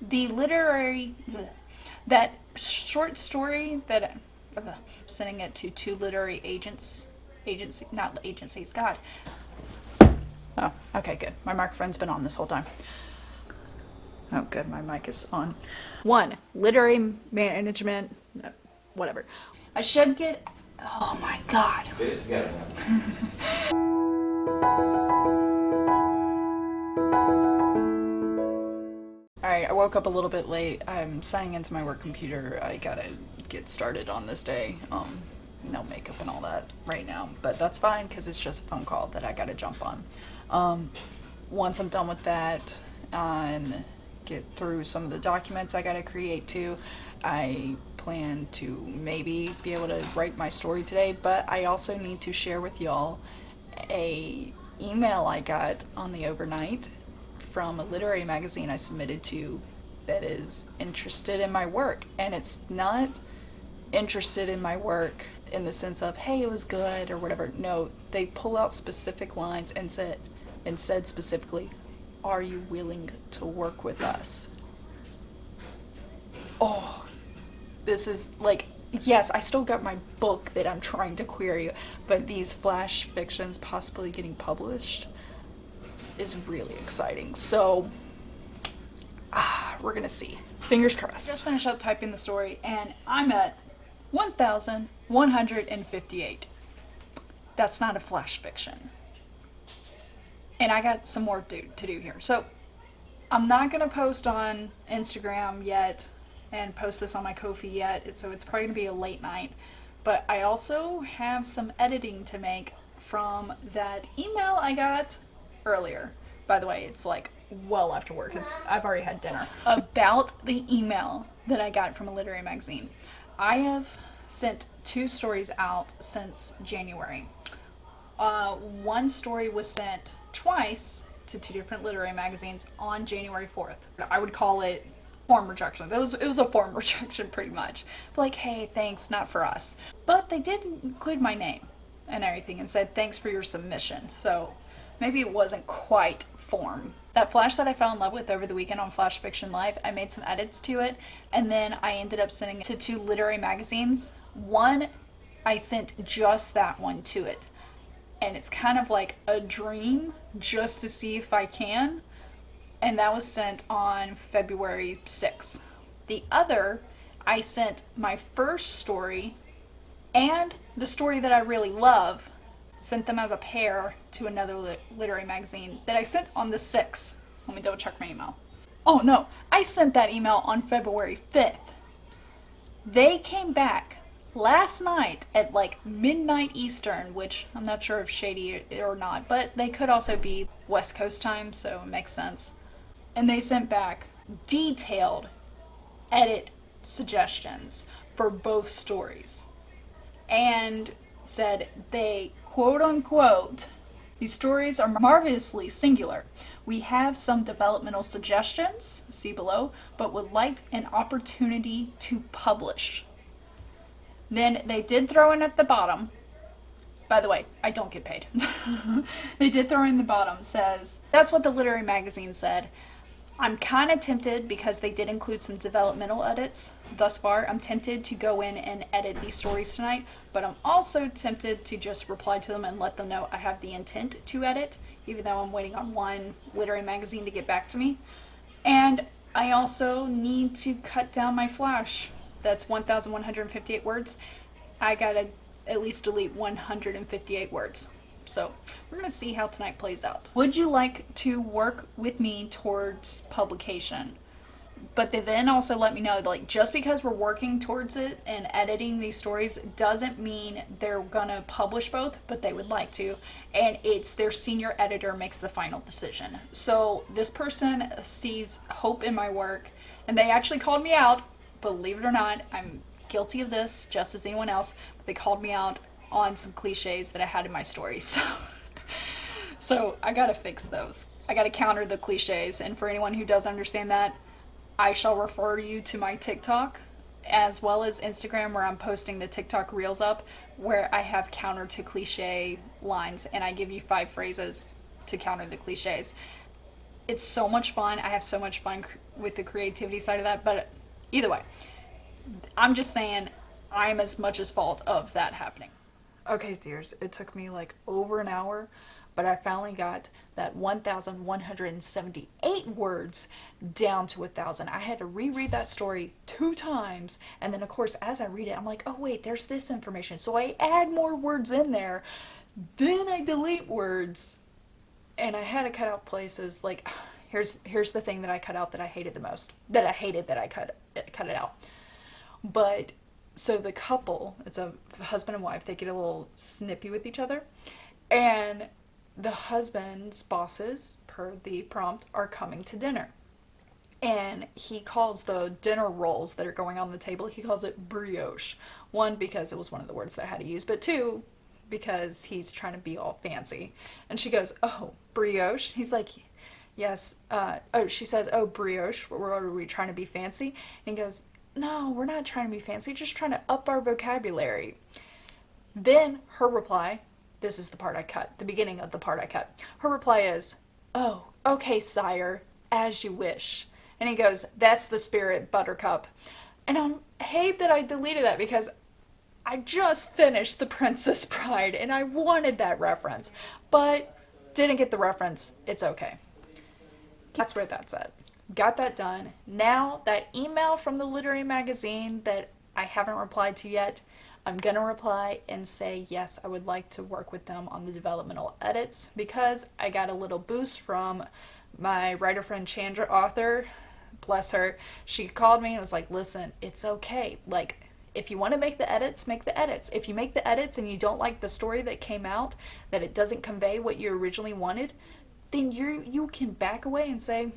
the literary, that short story that I'm sending it to two literary not agencies, God. Oh, okay, good. My microphone's been on this whole time. Oh, good. My mic is on. One, literary management, no, whatever. I should get. Oh my God. Alright, I woke up a little bit late. I'm signing into my work computer. I gotta get started on this day. No makeup and all that right now, but that's fine because it's just a phone call that I gotta jump on. Once I'm done with that and get through some of the documents I gotta create too, I plan to maybe be able to write my story today, but I also need to share with y'all a email I got on the overnight from a literary magazine I submitted to that is interested in my work. And it's not interested in my work in the sense of, hey, it was good or whatever. No, they pull out specific lines and said specifically, are you willing to work with us? Oh, this is like, yes, I still got my book that I'm trying to query, but these flash fictions possibly getting published is really exciting. So, we're gonna see. Fingers crossed. Just finished up typing the story, and I'm at 1,158. That's not a flash fiction. And I got some more to do here. So, I'm not gonna post on Instagram yet and post this on my Ko-fi yet, so it's probably gonna be a late night. But I also have some editing to make from that email I got earlier. By the way, it's like well after work. I've already had dinner. About the email that I got from a literary magazine. I have sent 2 stories out since January. One story was sent twice to 2 different literary magazines on January 4th. I would call it form rejection. It was a form rejection pretty much. Like, hey, thanks, not for us. But they did include my name and everything and said thanks for your submission. So maybe it wasn't quite form. That flash that I fell in love with over the weekend on Flash Fiction Live, I made some edits to it, and then I ended up sending it to 2 literary magazines. One, I sent just that one to it. And it's kind of like a dream just to see if I can. And that was sent on February 6th. The other, I sent my first story and the story that I really love, sent them as a pair to another literary magazine that I sent on the 6th. Let me double check my email. Oh no, I sent that email on February 5th. They came back last night at like midnight Eastern, which I'm not sure if shady or not, but they could also be West Coast time, so it makes sense. And they sent back detailed edit suggestions for both stories. And said they, quote unquote, these stories are marvelously singular. We have some developmental suggestions, see below, but would like an opportunity to publish. Then they did throw in at the bottom, by the way, I don't get paid. They did throw in the bottom, says, that's what the literary magazine said. I'm kind of tempted because they did include some developmental edits thus far. I'm tempted to go in and edit these stories tonight, but I'm also tempted to just reply to them and let them know I have the intent to edit, even though I'm waiting on one literary magazine to get back to me. And I also need to cut down my flash. That's 1,158 words. I gotta at least delete 158 words. So we're going to see how tonight plays out. Would you like to work with me towards publication? But they then also let me know, like, just because we're working towards it and editing these stories doesn't mean they're gonna publish both, but they would like to. And it's their senior editor makes the final decision. So this person sees hope in my work, and they actually called me out. Believe it or not, I'm guilty of this, just as anyone else. But they called me out on some cliches that I had in my story. So I gotta fix those. I gotta counter the cliches. And for anyone who does understand that, I shall refer you to my TikTok as well as Instagram, where I'm posting the TikTok reels up, where I have counter to cliche lines, and I give you 5 phrases to counter the cliches. It's so much fun. I have so much fun with the creativity side of that. But either way, I'm just saying I'm as much as fault of that happening. Okay, dears, it took me like over an hour, but I finally got that 1,178 words down to 1,000. I had to reread that story 2 times, and then, of course, as I read it, I'm like, oh, wait, there's this information. So I add more words in there, then I delete words, and I had to cut out places. Like, here's the thing that I cut out that I hated the most, that I hated that I cut it out. But so the couple, it's a husband and wife, they get a little snippy with each other. And the husband's bosses, per the prompt, are coming to dinner. And he calls the dinner rolls that are going on the table, he calls it brioche. One, because it was one of the words that I had to use, but two, because he's trying to be all fancy. And she goes, oh, brioche? He's like, yes. She says, oh, brioche, are we trying to be fancy? And he goes, no, we're not trying to be fancy, just trying to up our vocabulary. Then her reply, this is the part I cut, the beginning of the part I cut. Her reply is, oh, okay, sire, as you wish. And he goes, that's the spirit, buttercup. And I hate that I deleted that because I just finished The Princess Bride and I wanted that reference, but didn't get the reference. It's okay. That's where that's at. Got that done. Now, that email from the literary magazine that I haven't replied to yet, I'm going to reply and say, yes, I would like to work with them on the developmental edits because I got a little boost from my writer friend Chandra, author. Bless her. She called me and was like, listen, it's okay. Like, if you want to make the edits, make the edits. If you make the edits and you don't like the story that came out, that it doesn't convey what you originally wanted, then you can back away and say,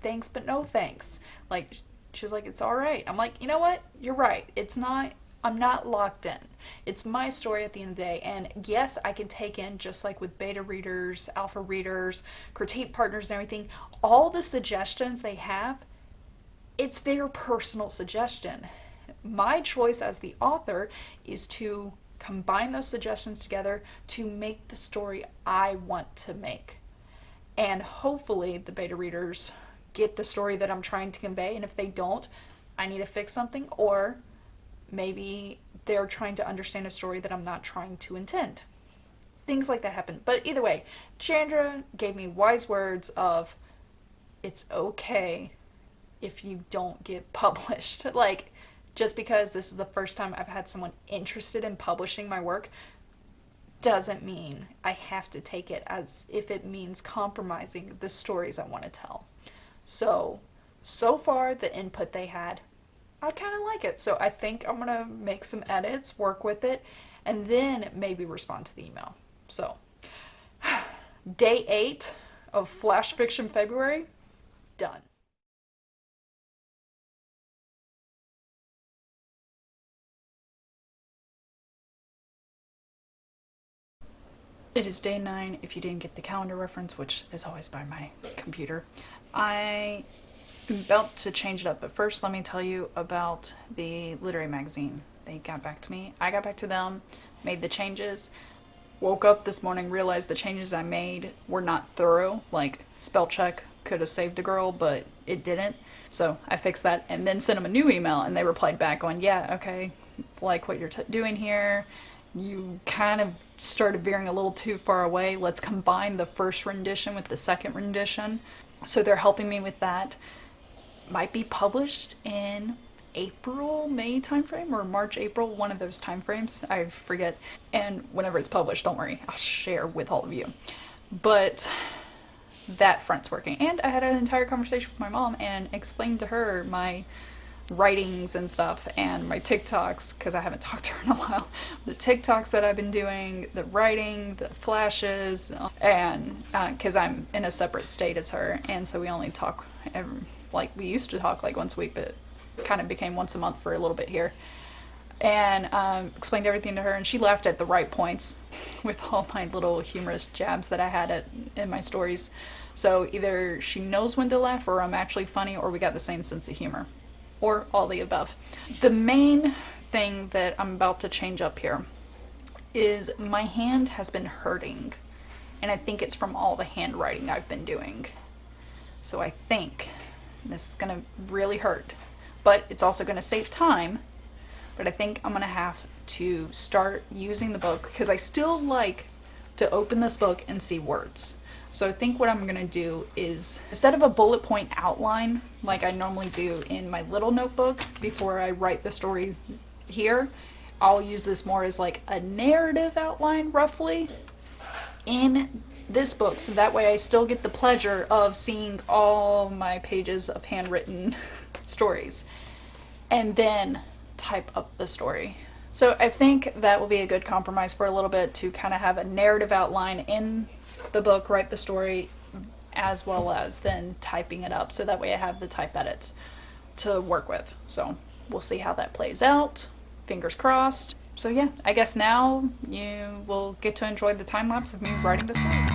thanks, but no thanks. Like, she's like, it's all right. I'm like, you know what? You're right. I'm not locked in. It's my story at the end of the day. And yes, I can take in, just like with beta readers, alpha readers, critique partners and everything, all the suggestions they have, it's their personal suggestion. My choice as the author is to combine those suggestions together to make the story I want to make. And hopefully the beta readers get the story that I'm trying to convey, and if they don't, I need to fix something, or maybe they're trying to understand a story that I'm not trying to intend. Things like that happen. But either way, Chandra gave me wise words of, it's okay if you don't get published. Like, just because this is the first time I've had someone interested in publishing my work doesn't mean I have to take it as if it means compromising the stories I want to tell. So far, the input they had, I kind of like it. So I think I'm going to make some edits, work with it, and then maybe respond to the email. So, day 8 of Flash Fiction February, done. It is day 9 if you didn't get the calendar reference, which is always by my computer. I am about to change it up, but first let me tell you about the literary magazine. They got back to me. I got back to them, made the changes, woke up this morning, realized the changes I made were not thorough. Like, spell check could have saved a girl, but it didn't. So I fixed that and then sent them a new email, and they replied back going, yeah, okay, like what you're doing here. You kind of started veering a little too far away. Let's combine the first rendition with the second rendition. So they're helping me with that. Might be published in April, May timeframe, or March, April, one of those timeframes. I forget. And whenever it's published, don't worry, I'll share with all of you. But that front's working. And I had an entire conversation with my mom and explained to her my writings and stuff and my TikToks, because I haven't talked to her in a while. The TikToks that I've been doing, the writing, the flashes, and because I'm in a separate state as her, and so we only talk like we used to talk like once a week, but it kind of became once a month for a little bit here. And explained everything to her, and she laughed at the right points with all my little humorous jabs that I had in my stories. So either she knows when to laugh, or I'm actually funny, or we got the same sense of humor, or all the above. The main thing that I'm about to change up here is my hand has been hurting, and I think it's from all the handwriting I've been doing. So I think this is going to really hurt, but it's also going to save time. But I think I'm going to have to start using the book because I still like to open this book and see words. So I think what I'm going to do is, instead of a bullet point outline like I normally do in my little notebook before I write the story here, I'll use this more as like a narrative outline roughly in this book, so that way I still get the pleasure of seeing all my pages of handwritten stories and then type up the story. So I think that will be a good compromise for a little bit, to kind of have a narrative outline in the book, write the story, as well as then typing it up, so that way I have the type edits to work with. So we'll see how that plays out. Fingers crossed. So yeah, I guess now you will get to enjoy the time lapse of me writing the story.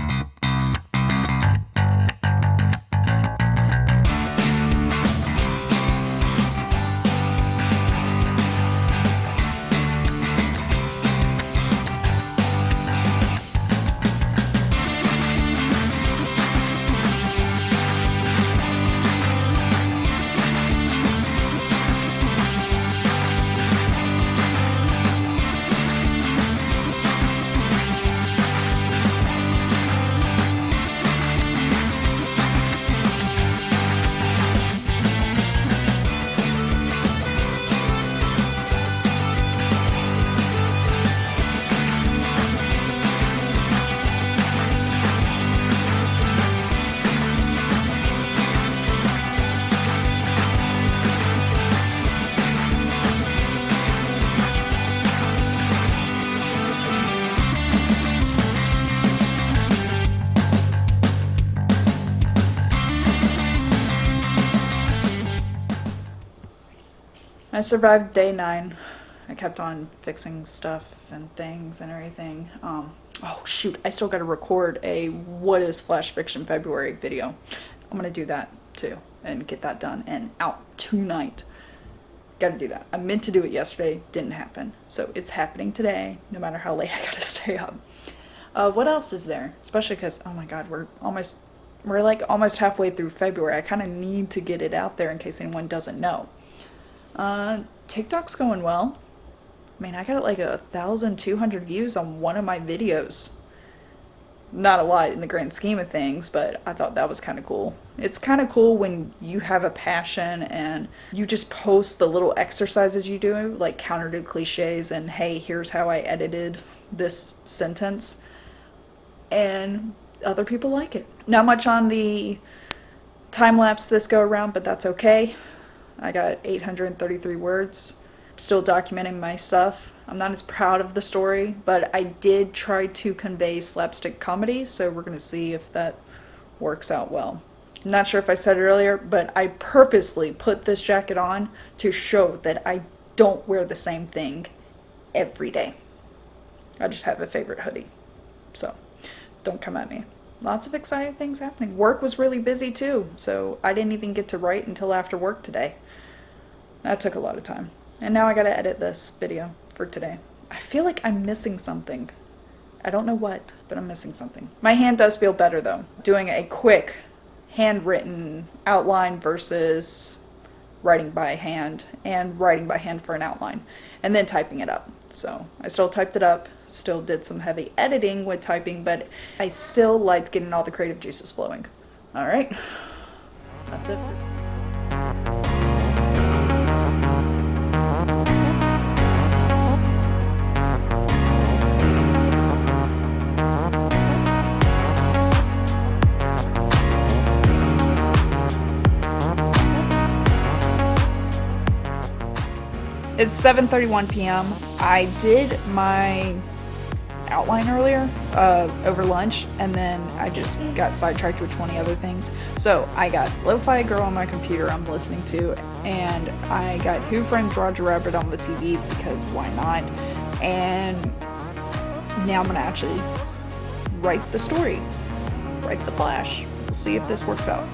I survived day 9. I kept on fixing stuff and things and everything. Oh shoot, I still gotta record a What is Flash Fiction February video. I'm gonna do that too and get that done and out tonight. Gotta do that. I meant to do it yesterday, didn't happen. So it's happening today, no matter how late I gotta stay up. What else is there? Especially because, oh my god, we're like almost halfway through February. I kind of need to get it out there in case anyone doesn't know. TikTok's going well. I mean, I got like 1,200 views on one of my videos. Not a lot in the grand scheme of things, but I thought that was kind of cool. It's kind of cool when you have a passion and you just post the little exercises you do, like counter to cliches and hey, here's how I edited this sentence. And other people like it. Not much on the time lapse this go around, but that's okay. I got 833 words. Still documenting my stuff. I'm not as proud of the story, but I did try to convey slapstick comedy, so we're going to see if that works out well. I'm not sure if I said it earlier, but I purposely put this jacket on to show that I don't wear the same thing every day. I just have a favorite hoodie. So, don't come at me. Lots of exciting things happening. Work was really busy too, so I didn't even get to write until after work today. That took a lot of time. And now I gotta edit this video for today. I feel like I'm missing something. I don't know what, but I'm missing something. My hand does feel better though. Doing a quick handwritten outline versus writing by hand, and writing by hand for an outline, and then typing it up. So I still typed it up, still did some heavy editing with typing, but I still liked getting all the creative juices flowing. All right, that's it. It's 7:31 p.m. I did my outline earlier over lunch, and then I just got sidetracked with 20 other things. So I got Lo-Fi Girl on my computer I'm listening to, and I got Who Framed Roger Rabbit on the TV because why not? And now I'm gonna actually write the story, write the Flash. We'll see if this works out.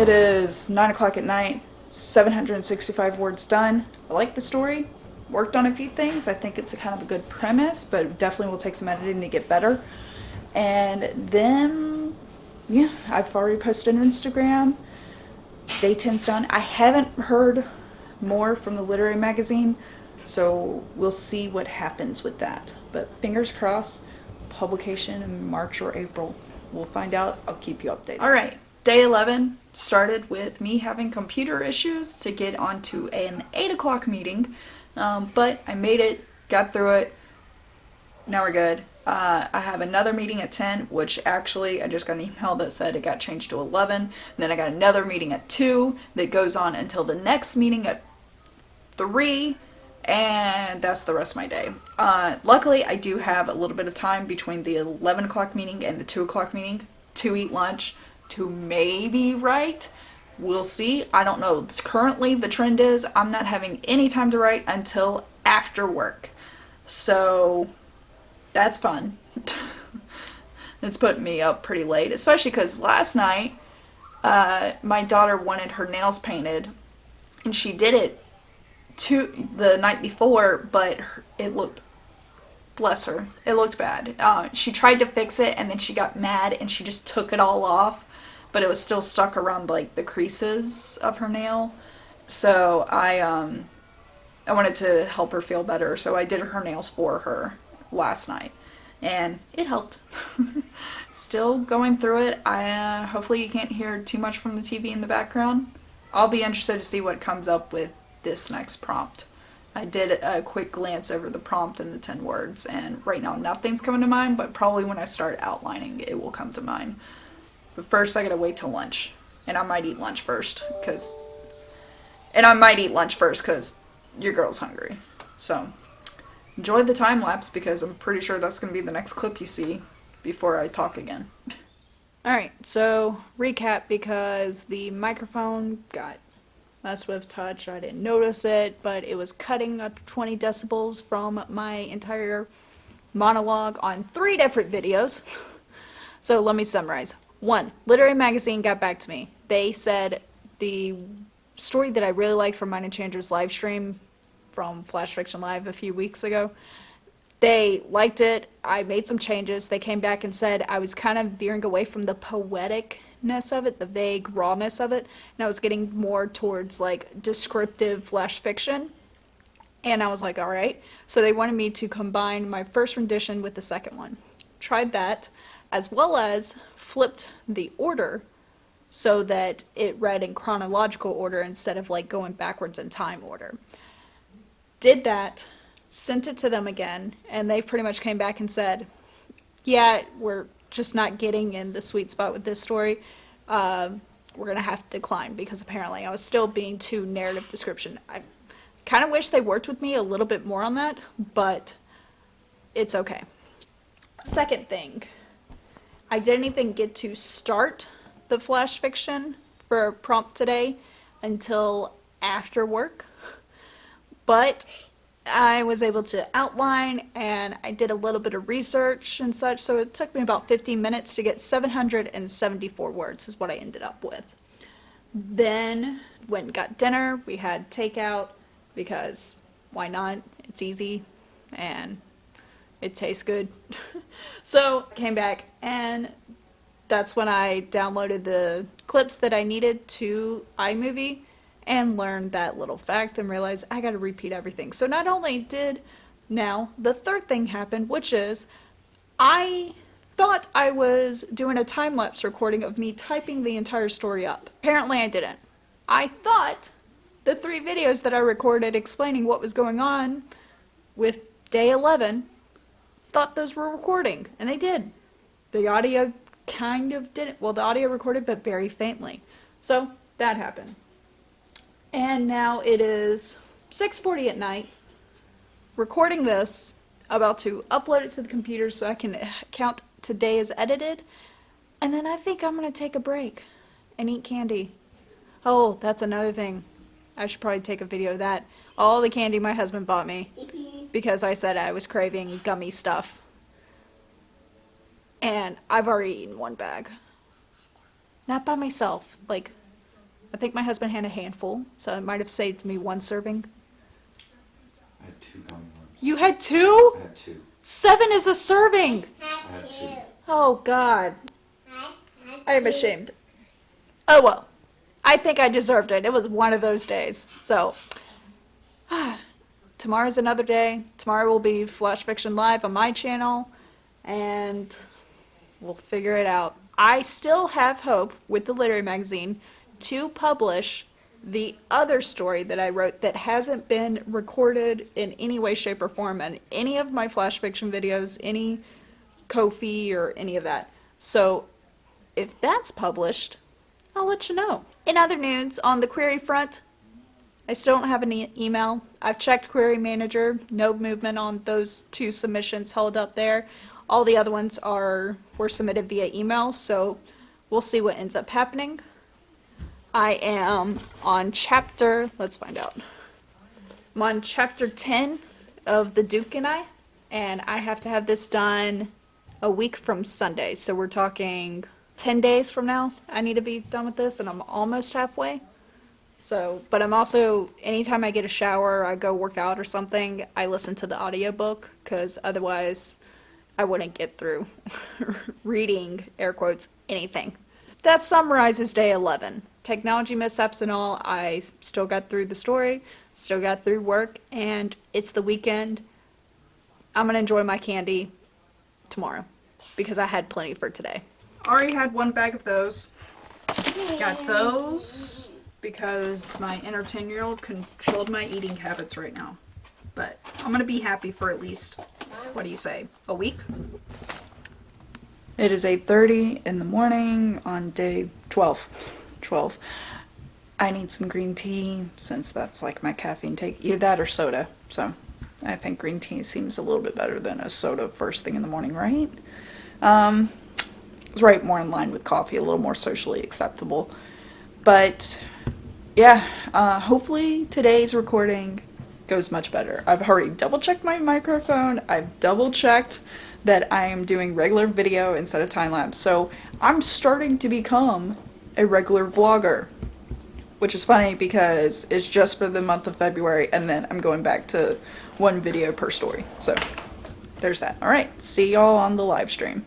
It is 9 o'clock at night, 765 words done. I like the story. Worked on a few things. I think it's a kind of a good premise, but definitely will take some editing to get better. And then, yeah, I've already posted on Instagram. Day 10's done. I haven't heard more from the literary magazine, so we'll see what happens with that. But fingers crossed, publication in March or April. We'll find out. I'll keep you updated. All right, day 11 started with me having computer issues to get onto an 8 o'clock meeting, but I made it, got through it. Now we're good. I have another meeting at 10, which actually I just got an email that said it got changed to 11. And then I got another meeting at 2 that goes on until the next meeting at 3. And that's the rest of my day. Luckily, I do have a little bit of time between the 11 o'clock meeting and the 2 o'clock meeting to eat lunch, to maybe write. We'll see. I don't know. Currently, the trend is I'm not having any time to write until after work. So that's fun. It's putting me up pretty late, especially because last night my daughter wanted her nails painted, and she did it the night before, but it looked, bless her, it looked bad. She tried to fix it, and then she got mad and she just took it all off, but it was still stuck around like the creases of her nail. So I wanted to help her feel better, so I did her nails for her last night, and it helped. Still going through it. Hopefully you can't hear too much from the TV in the background. I'll be interested to see what comes up with this next prompt. I did a quick glance over the prompt and the 10 words, and right now nothing's coming to mind, but probably when I start outlining it will come to mind. But first I gotta wait till lunch, and I might eat lunch first because your girl's hungry. So enjoy the time lapse, because I'm pretty sure that's going to be the next clip you see before I talk again. Alright, so recap, because the microphone got messed with touch. I didn't notice it, but it was cutting up 20 decibels from my entire monologue on 3 different videos. So let me summarize. 1, Literary Magazine got back to me. They said the story that I really liked from Mine and Changer's live stream from Flash Fiction Live a few weeks ago, they liked it. I made some changes. They came back and said I was kind of veering away from the poeticness of it, the vague rawness of it, and I was getting more towards like descriptive flash fiction. And I was like, all right. So they wanted me to combine my first rendition with the second one. Tried that, as well as flipped the order so that it read in chronological order instead of like going backwards in time order. Did that, sent it to them again, and they pretty much came back and said, yeah, we're just not getting in the sweet spot with this story. We're going to have to decline, because apparently I was still being too narrative description. I kind of wish they worked with me a little bit more on that, but it's okay. Second thing, I didn't even get to start the flash fiction for a prompt today until after work. But I was able to outline, and I did a little bit of research and such, so it took me about 15 minutes to get 774 words is what I ended up with. Then went and got dinner. We had takeout, because why not? It's easy and it tastes good. So came back, and that's when I downloaded the clips that I needed to iMovie and learned that little fact and realized I gotta repeat everything. So not only did now the third thing happen, which is I thought I was doing a time-lapse recording of me typing the entire story up. Apparently I didn't. I thought the 3 videos that I recorded explaining what was going on with day 11, thought those were recording, and they did. The audio kind of didn't. Well, the audio recorded, but very faintly. So that happened. And now it is 6:40 at night, recording this, about to upload it to the computer so I can count today as edited, and then I think I'm going to take a break and eat candy. Oh, that's another thing. I should probably take a video of that. All the candy my husband bought me, because I said I was craving gummy stuff. And I've already eaten 1 bag. Not by myself, like I think my husband had a handful, so it might have saved me one serving. I had 2 gummy worms. You had 2? I had 2. 7 is a serving. I had 2. Oh, God. I'm ashamed. Oh, well. I think I deserved it. It was one of those days. So, tomorrow's another day. Tomorrow will be Flash Fiction Live on my channel, and we'll figure it out. I still have hope with the literary magazine to publish the other story that I wrote that hasn't been recorded in any way, shape, or form in any of my Flash Fiction videos, any Ko-fi, or any of that. So, if that's published, I'll let you know. In other news, on the query front, I still don't have an email. I've checked Query Manager, no movement on those 2 submissions held up there. All the other ones were submitted via email, so we'll see what ends up happening. I am on let's find out. I'm on chapter 10 of The Duke and I have to have this done a week from Sunday, so we're talking 10 days from now. I need to be done with this, and I'm almost halfway. So, but I'm also, anytime I get a shower, I go work out or something, I listen to the audiobook, because otherwise I wouldn't get through reading, air quotes, anything. That summarizes day 11. Technology mishaps and all, I still got through the story, still got through work, and it's the weekend. I'm going to enjoy my candy tomorrow, because I had plenty for today. Already had 1 bag of those. Got those because my inner 10-year-old controlled my eating habits right now. But I'm going to be happy for at least, what do you say, a week? It is 8:30 in the morning on day 12. I need some green tea since that's like my caffeine take. Either that or soda. So I think green tea seems a little bit better than a soda first thing in the morning, right? It's right more in line with coffee, a little more socially acceptable. But yeah, hopefully today's recording goes much better. I've already double-checked my microphone. I've double-checked that I am doing regular video instead of time-lapse. So I'm starting to become a regular vlogger, which is funny because it's just for the month of February, and then I'm going back to 1 video per story. So there's that. All right, see y'all on the live stream.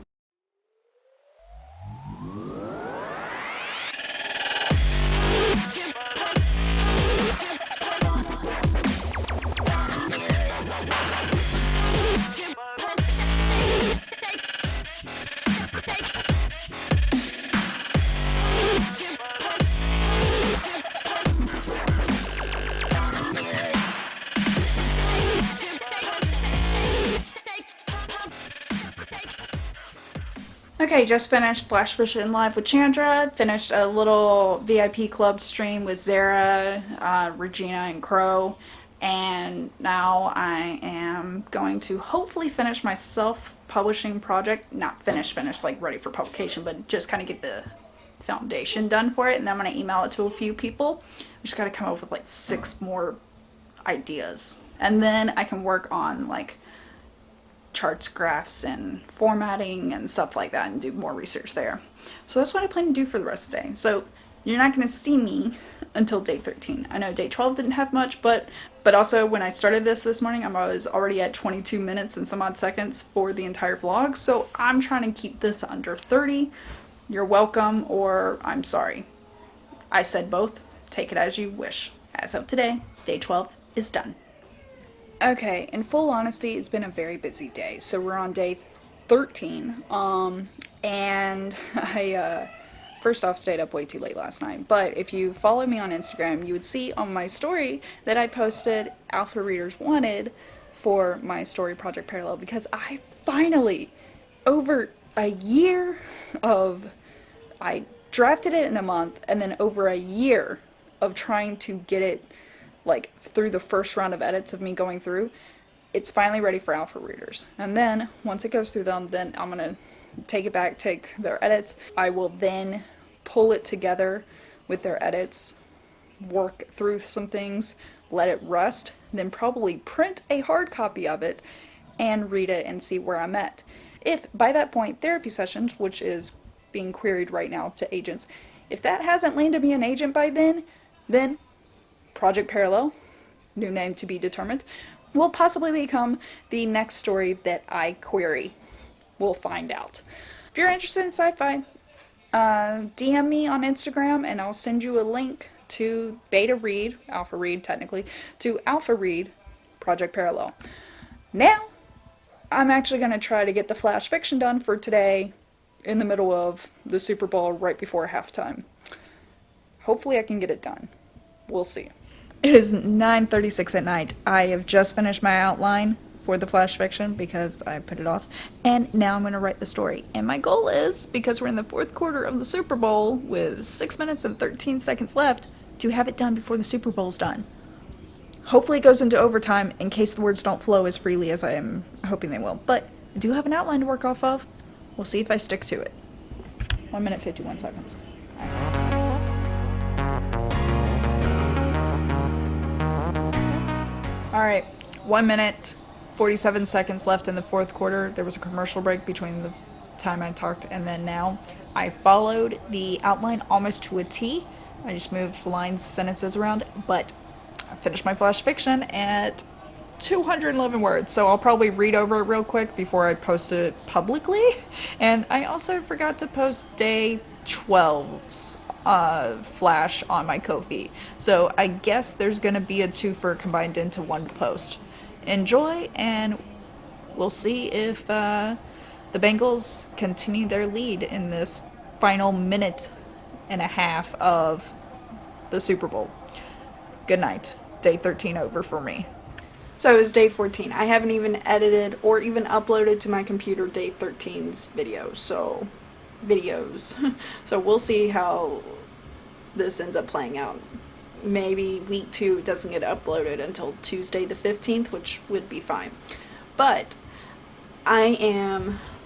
Okay, just finished Flash Fiction Live with Chandra, finished a little VIP club stream with Zara, Regina, and Crow, and now I am going to hopefully finish my self-publishing project. Not finish, like ready for publication, but just kind of get the foundation done for it, and then I'm going to email it to a few people. I just got to come up with like 6 more ideas, and then I can work on like charts, graphs, and formatting and stuff like that and do more research there. So that's what I plan to do for the rest of the day. So you're not going to see me until day 13. I know day 12 didn't have much, but also when I started this morning, I was already at 22 minutes and some odd seconds for the entire vlog. So I'm trying to keep this under 30. You're welcome, or I'm sorry. I said both. Take it as you wish. As of today, day 12 is done. Okay, in full honesty, it's been a very busy day. So we're on day 13, and I, first off, stayed up way too late last night. But if you follow me on Instagram, you would see on my story that I posted Alpha Readers Wanted for my story Project Parallel, because I finally, over a year I drafted it in a month, and then over a year of trying to get it like through the first round of edits of me going through, it's finally ready for alpha readers. And then once it goes through them, then I'm gonna take it back, take their edits. I will then pull it together with their edits, work through some things, let it rust, then probably print a hard copy of it and read it and see where I'm at. If by that point therapy sessions, which is being queried right now to agents, If that hasn't landed me an agent by then Project Parallel, new name to be determined, will possibly become the next story that I query. We'll find out. If you're interested in sci-fi, DM me on Instagram and I'll send you a link to beta read, alpha read technically, to alpha read Project Parallel. Now, I'm actually going to try to get the flash fiction done for today in the middle of the Super Bowl right before halftime. Hopefully I can get it done. We'll see. It is 9:36 at night. I have just finished my outline for the flash fiction because I put it off, and now I'm going to write the story. And my goal is, because we're in the fourth quarter of the Super Bowl with 6 minutes and 13 seconds left, to have it done before the Super Bowl's done. Hopefully it goes into overtime in case the words don't flow as freely as I am hoping they will. But I do have an outline to work off of. We'll see if I stick to it. 1 minute, 51 seconds. Alright, 1 minute, 47 seconds left in the fourth quarter. There was a commercial break between the time I talked and then now. I followed the outline almost to a T. I just moved lines, sentences around, but I finished my flash fiction at 211 words, so I'll probably read over it real quick before I post it publicly. And I also forgot to post day 12's flash on my Ko-fi, so I guess there's gonna be a twofer combined into one post. Enjoy, and we'll see if the Bengals continue their lead in this final minute and a half of the Super Bowl. Good night. Day 13 over for me. So it was day 14. I haven't even edited or even uploaded to my computer day 13's videos. So we'll see how this ends up playing out. Maybe week 2 doesn't get uploaded until Tuesday the 15th, which would be fine. But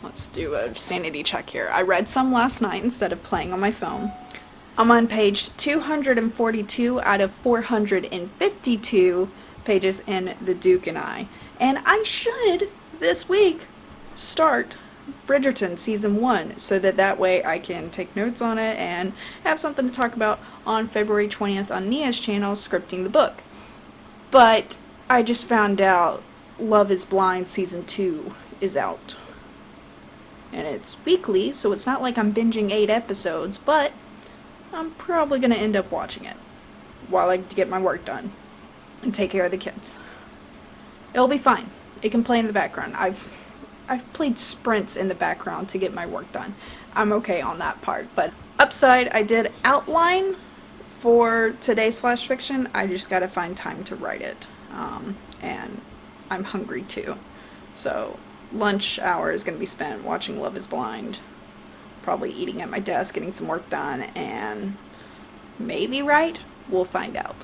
let's do a sanity check here. I read some last night instead of playing on my phone. I'm on page 242 out of 452 pages in The Duke and I. And I should, this week, start Bridgerton Season 1, so that way I can take notes on it and have something to talk about on February 20th on Nia's channel, Scripting the Book. But I just found out Love is Blind Season 2 is out. And it's weekly, so it's not like I'm binging 8 episodes, but I'm probably going to end up watching it while I get my work done and take care of the kids. It'll be fine. It can play in the background. I've played sprints in the background to get my work done. I'm okay on that part. But upside, I did outline for today's flash fiction. I just gotta find time to write it. And I'm hungry too. So lunch hour is gonna be spent watching Love is Blind. Probably eating at my desk, getting some work done, and maybe write. We'll find out.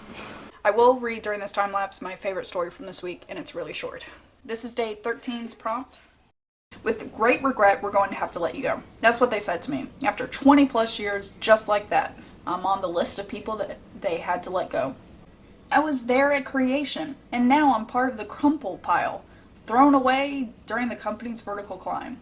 I will read during this time lapse my favorite story from this week, and it's really short. This is day 13's prompt. With great regret, we're going to have to let you go. That's what they said to me. After 20 plus years, just like that, I'm on the list of people that they had to let go. I was there at creation, and now I'm part of the crumple pile, thrown away during the company's vertical climb.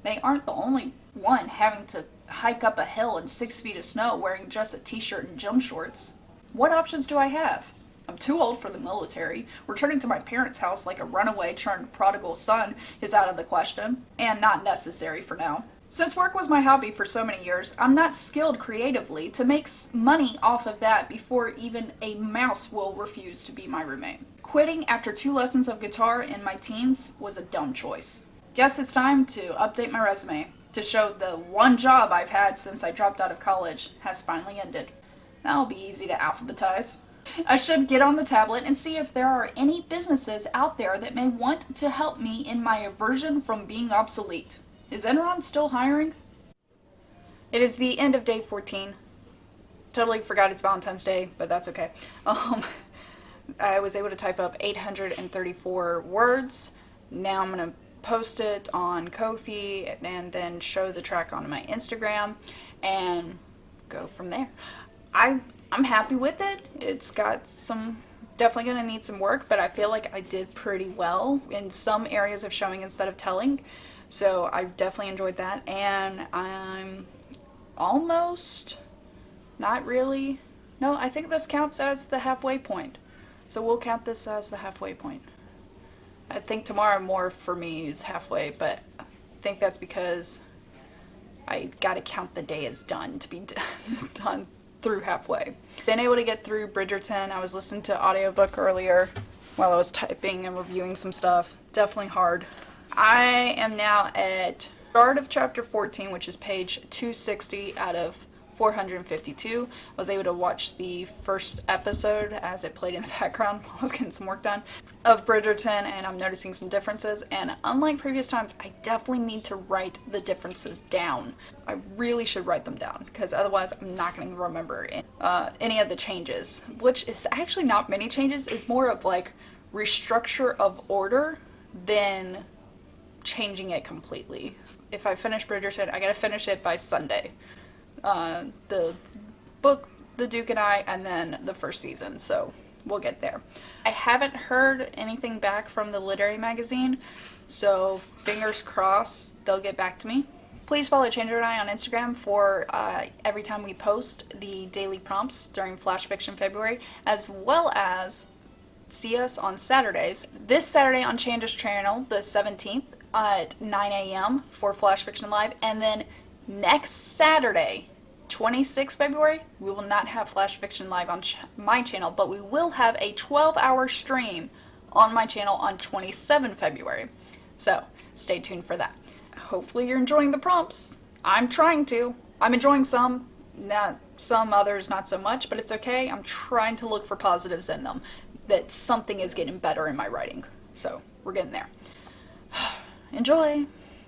They aren't the only one having to hike up a hill in 6 feet of snow wearing just a t-shirt and gym shorts. What options do I have? I'm too old for the military. Returning to my parents' house like a runaway turned prodigal son is out of the question, and not necessary for now. Since work was my hobby for so many years, I'm not skilled creatively to make money off of that before even a mouse will refuse to be my roommate. Quitting after 2 lessons of guitar in my teens was a dumb choice. Guess it's time to update my resume to show the one job I've had since I dropped out of college has finally ended. That'll be easy to alphabetize. I should get on the tablet and see if there are any businesses out there that may want to help me in my aversion from being obsolete. Is Enron still hiring? It is the end of day 14. Totally forgot it's Valentine's Day, but that's okay. I was able to type up 834 words. Now I'm going to post it on Ko-fi and then show the track on my Instagram and go from there. I'm happy with it. It's got some, definitely going to need some work, but I feel like I did pretty well in some areas of showing instead of telling. So I've definitely enjoyed that, and I'm almost Not really. No, I think this counts as the halfway point. So we'll count this as the halfway point. I think tomorrow more for me is halfway, but I think that's because I gotta count the day as done to be done through halfway. Been able to get through Bridgerton. I was listening to audiobook earlier while I was typing and reviewing some stuff. Definitely hard. I am now at start of chapter 14, which is page 260 out of 452. I was able to watch the first episode as it played in the background while I was getting some work done of Bridgerton, and I'm noticing some differences. And unlike previous times, I definitely need to write the differences down. I really should write them down because otherwise I'm not going to remember any of the changes, which is actually not many changes. It's more of like restructure of order than changing it completely. If I finish Bridgerton, I gotta finish it by Sunday. The book, The Duke and I, and then the first season, so we'll get there. I haven't heard anything back from the literary magazine, so fingers crossed they'll get back to me. Please follow Changer and I on Instagram for every time we post the daily prompts during Flash Fiction February, as well as see us on Saturdays. This Saturday on Changer's channel, the 17th, at 9 a.m. for Flash Fiction Live, and then next Saturday, 26th February, we will not have Flash Fiction Live on my channel, but we will have a 12-hour stream on my channel on 27 February. So stay tuned for that. Hopefully you're enjoying the prompts. I'm trying to. I'm enjoying some, some others not so much, but it's okay. I'm trying to look for positives in them, that something is getting better in my writing. So we're getting there. Enjoy!